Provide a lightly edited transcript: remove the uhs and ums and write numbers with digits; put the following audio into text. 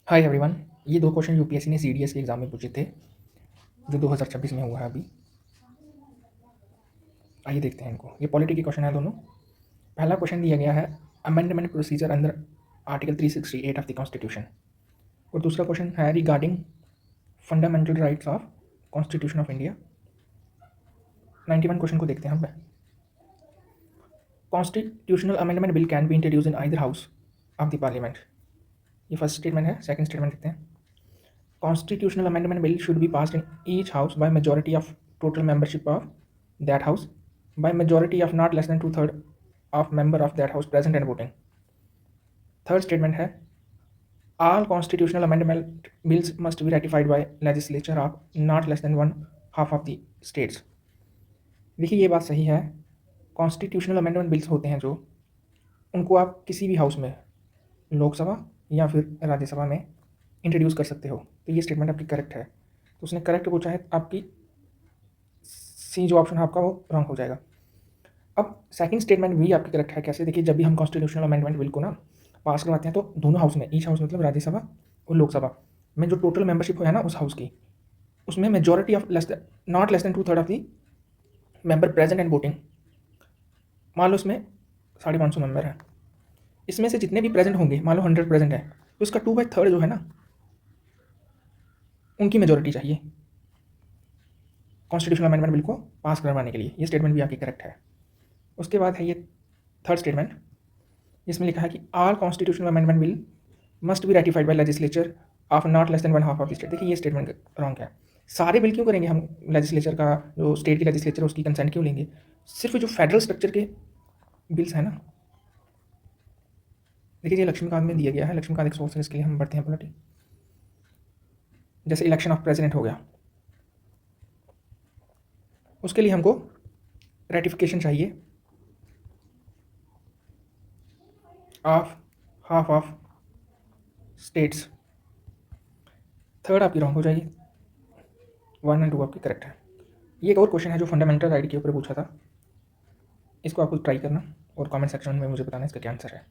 Hi everyone. ये दो question UPSC ने सीडीएस के एग्जाम में पूछे थे जो 2026 में हुआ है अभी। आइए देखते हैं इनको। ये पॉलिटी के क्वेश्चन है दोनों। पहला क्वेश्चन दिया गया है amendment procedure under article 368 of the constitution, और दूसरा क्वेश्चन है regarding fundamental rights of constitution of India. 91 question को देखते हैं हम। Constitutional amendment bill can be introduce in either house of the parliament. ये फर्स्ट स्टेटमेंट है। सेकंड स्टेटमेंट देखते हैं। Constitutional amendment bill should be passed in each house by majority of total membership of that house, by majority of not less than two-thirds of member of that house present and voting. Third statement है all constitutional amendment bills must be ratified by legislature of not less than one half of the states. देखिए ये बात सही है। Constitutional amendment bills होते हैं जो, उनको आप किसी भी हाउस में, लोकसभा या फिर राज्यसभा में इंट्रोड्यूस कर सकते हो। तो ये स्टेटमेंट आपकी करेक्ट है। तो उसने करेक्ट पूछा है, आपकी सी जो ऑप्शन है आपका वो रॉन्ग हो जाएगा। अब सेकंड स्टेटमेंट भी आपकी करेक्ट है। कैसे? देखिए, जब भी हम कॉन्स्टिट्यूशनल अमेंडमेंट बिल को ना पास करवाते हैं तो दोनों हाउस में, ईच हाउस मतलब राज्यसभा और लोकसभा में जो टोटल मेंबरशिप है ना उस हाउस की, उसमें majority of not less then to-third of the member present and voting. मान लो उसमें 550 मेंबर हैं, इसमें से जितने भी प्रेजेंट होंगे, मान लो 100 प्रेजेंट है, तो उसका 2/3 जो है ना उनकी मेजॉरिटी चाहिए कॉन्स्टिट्यूशनल अमेंडमेंट बिल को पास करवाने के लिए। ये स्टेटमेंट भी आपकी करेक्ट है। उसके बाद है ये थर्ड स्टेटमेंट, जिसमें लिखा है कि all constitutional amendment bill must be ratified by legislature of not less than one half of the state. देखिए ये स्टेटमेंट रॉन्ग है। सारे बिल क्यों करेंगे हम? लेजिस्लेचर का जो स्टेट की लेजिस्लेचर उसकी कंसेंट क्यों लेंगे? सिर्फ जो फेडरल स्ट्रक्चर के बिल्स हैं ना। देखिए ये लक्ष्मीकांत में दिया गया है। लक्ष्मीकांत एक सोर्स है, इसके लिए हम बढ़ते हैं पॉलिटी। जैसे इलेक्शन ऑफ प्रेसिडेंट हो गया, उसके लिए हमको रेटिफिकेशन चाहिए of half of states. Third आपकी रॉन्ग हो जाएगी, 1 और 2 आपकी करेक्ट है। ये एक और क्वेश्चन है जो फंडामेंटल राइट के ऊपर पूछा था। इसको आपको ट्राई करना और कमेंट सेक्शन में मुझे बताना इसका क्या आंसर है।